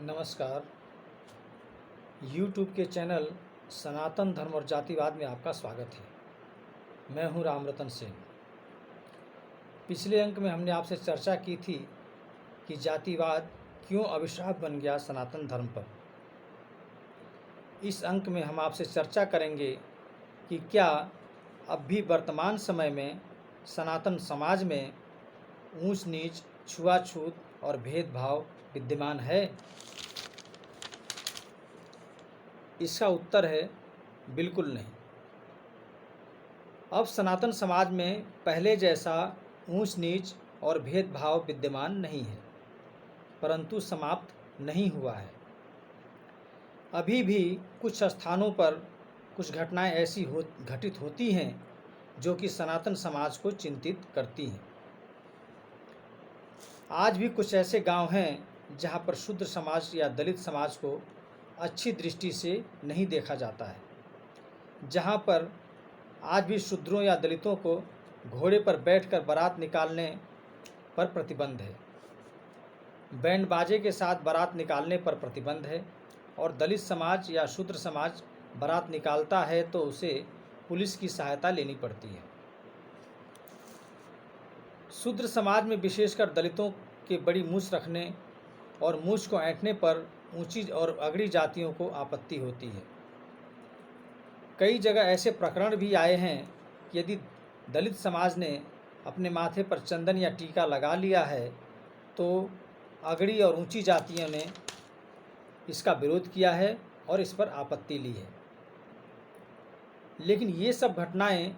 नमस्कार। YouTube के channel सनातन धर्म और जातिवाद में आपका स्वागत है। मैं हूं रामरतन सेन। पिछले अंक में हमने आपसे चर्चा की थी कि जातिवाद क्यों अभिशाप बन गया सनातन धर्म पर। इस अंक में हम आपसे चर्चा करेंगे कि क्या अब भी वर्तमान समय में सनातन समाज में ऊंच नीच, छुआछूत और भेदभाव विद्यमान है। इसका उत्तर है बिल्कुल नहीं। अब सनातन समाज में पहले जैसा ऊंच नीच और भेदभाव विद्यमान नहीं है, परंतु समाप्त नहीं हुआ है। अभी भी कुछ स्थानों पर कुछ घटनाएं ऐसी घटित होती हैं जो कि सनातन समाज को चिंतित करती हैं। आज भी कुछ ऐसे गांव हैं जहां पर शूद्र समाज या दलित समाज को अच्छी दृष्टि से नहीं देखा जाता है, जहां पर आज भी शूद्रों या दलितों को घोड़े पर बैठकर बारात निकालने पर प्रतिबंध है, बैंड बाजे के साथ बारात निकालने पर प्रतिबंध है, और दलित समाज या शूद्र समाज बारात निकालता है तो उसे पुलिस की सहायता लेनी पड़ती है। शूद्र समाज में विशेषकर दलितों के बड़ी मूछ रखने और मूछ को ऐंठने पर ऊंची और अगड़ी जातियों को आपत्ति होती है। कई जगह ऐसे प्रकरण भी आए हैं कि यदि दलित समाज ने अपने माथे पर चंदन या टीका लगा लिया है तो अगड़ी और ऊंची जातियों ने इसका विरोध किया है और इस पर आपत्ति ली है। लेकिन ये सब घटनाएं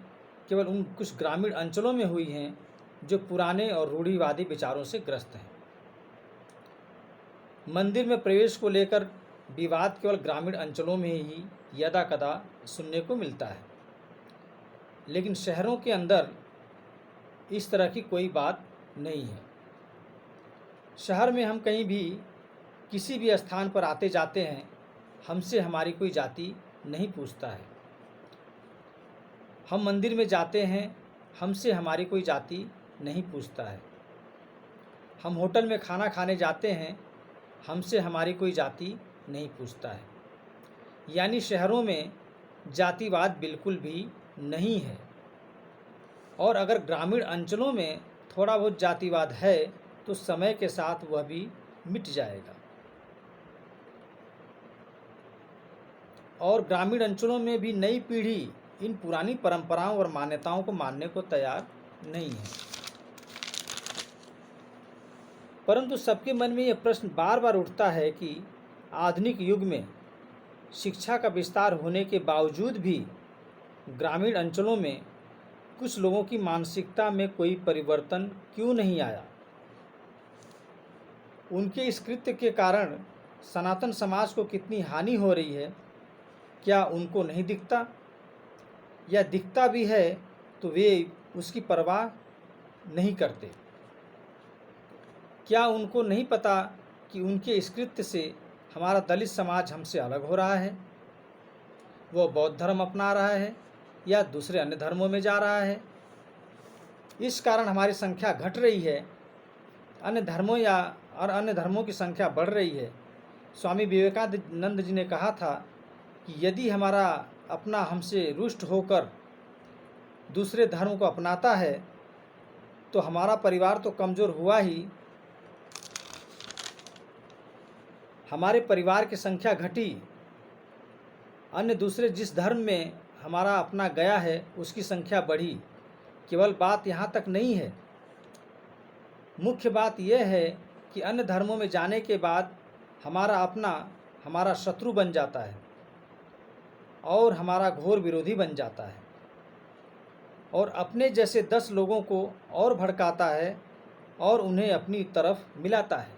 केवल उन कुछ ग्रामीण अंचलों में हुई हैं जो पुराने और रूढ़िवादी विचारों से ग्रस्त हैं। मंदिर में प्रवेश को लेकर विवाद केवल ग्रामीण अंचलों में ही यदा कदा सुनने को मिलता है, लेकिन शहरों के अंदर इस तरह की कोई बात नहीं है। शहर में हम कहीं भी किसी भी स्थान पर आते जाते हैं, हमसे हमारी कोई जाति नहीं पूछता है। हम मंदिर में जाते हैं, हमसे हमारी कोई जाति नहीं पूछता है। हम होटल में खाना खाने जाते हैं, हमसे हमारी कोई जाति नहीं पूछता है। यानी शहरों में जातिवाद बिल्कुल भी नहीं है, और अगर ग्रामीण अंचलों में थोड़ा बहुत जातिवाद है तो समय के साथ वह भी मिट जाएगा। और ग्रामीण अंचलों में भी नई पीढ़ी इन पुरानी परंपराओं और मान्यताओं को मानने को तैयार नहीं है। परंतु सबके मन में यह प्रश्न बार बार उठता है कि आधुनिक युग में शिक्षा का विस्तार होने के बावजूद भी ग्रामीण अंचलों में कुछ लोगों की मानसिकता में कोई परिवर्तन क्यों नहीं आया। उनके इस कृत्य के कारण सनातन समाज को कितनी हानि हो रही है, क्या उनको नहीं दिखता? या दिखता भी है तो वे उसकी परवाह नहीं करते? क्या उनको नहीं पता कि उनके इस कृत्य से हमारा दलित समाज हमसे अलग हो रहा है, वो बौद्ध धर्म अपना रहा है या दूसरे अन्य धर्मों में जा रहा है? इस कारण हमारी संख्या घट रही है, अन्य धर्मों की संख्या बढ़ रही है। स्वामी विवेकानंद जी ने कहा था कि यदि हमारा अपना हमसे रुष्ट होकर दूसरे धर्म को अपनाता है तो हमारा परिवार तो कमज़ोर हुआ ही, हमारे परिवार की संख्या घटी, अन्य दूसरे जिस धर्म में हमारा अपना गया है उसकी संख्या बढ़ी। केवल बात यहाँ तक नहीं है, मुख्य बात यह है कि अन्य धर्मों में जाने के बाद हमारा अपना हमारा शत्रु बन जाता है और हमारा घोर विरोधी बन जाता है, और अपने जैसे 10 लोगों को और भड़काता है और उन्हें अपनी तरफ मिलाता है।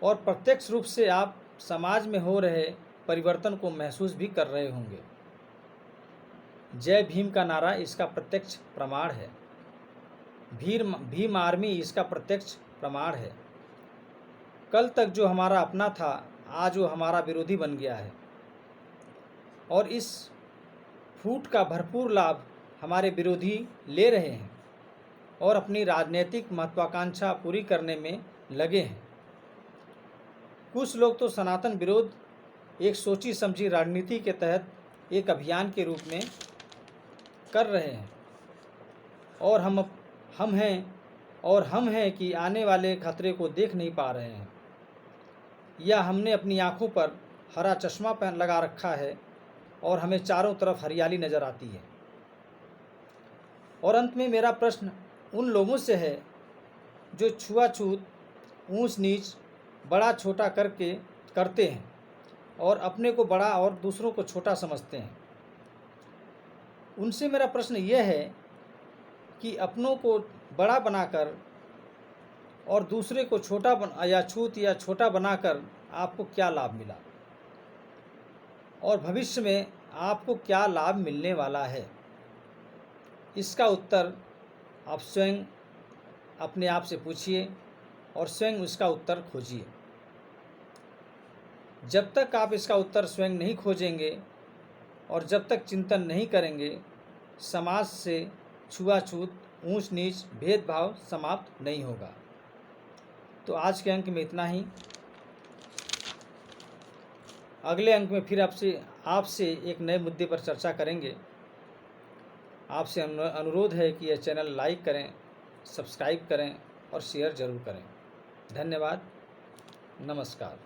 और प्रत्यक्ष रूप से आप समाज में हो रहे परिवर्तन को महसूस भी कर रहे होंगे। जय भीम का नारा इसका प्रत्यक्ष प्रमाण है। भीम आर्मी इसका प्रत्यक्ष प्रमाण है। कल तक जो हमारा अपना था, आज वो हमारा विरोधी बन गया है, और इस फूट का भरपूर लाभ हमारे विरोधी ले रहे हैं और अपनी राजनीतिक महत्वाकांक्षा पूरी करने में लगे हैं। कुछ लोग तो सनातन विरोध एक सोची समझी रणनीति के तहत एक अभियान के रूप में कर रहे हैं, और हम हैं कि आने वाले खतरे को देख नहीं पा रहे हैं, या हमने अपनी आंखों पर हरा चश्मा पहन लगा रखा है और हमें चारों तरफ हरियाली नज़र आती है। और अंत में मेरा प्रश्न उन लोगों से है जो छुआछूत, ऊंच नीच, बड़ा छोटा करते हैं और अपने को बड़ा और दूसरों को छोटा समझते हैं। उनसे मेरा प्रश्न यह है कि अपनों को बड़ा बनाकर और दूसरे को छूत या छोटा बनाकर आपको क्या लाभ मिला, और भविष्य में आपको क्या लाभ मिलने वाला है? इसका उत्तर आप स्वयं अपने आप से पूछिए और स्वयं उसका उत्तर खोजिए। जब तक आप इसका उत्तर स्वयं नहीं खोजेंगे और जब तक चिंतन नहीं करेंगे, समाज से छुआछूत, ऊंच नीच, भेदभाव समाप्त नहीं होगा। तो आज के अंक में इतना ही। अगले अंक में फिर आपसे एक नए मुद्दे पर चर्चा करेंगे। आपसे अनुरोध है कि यह चैनल लाइक करें, सब्सक्राइब करें और शेयर ज़रूर करें। धन्यवाद। नमस्कार।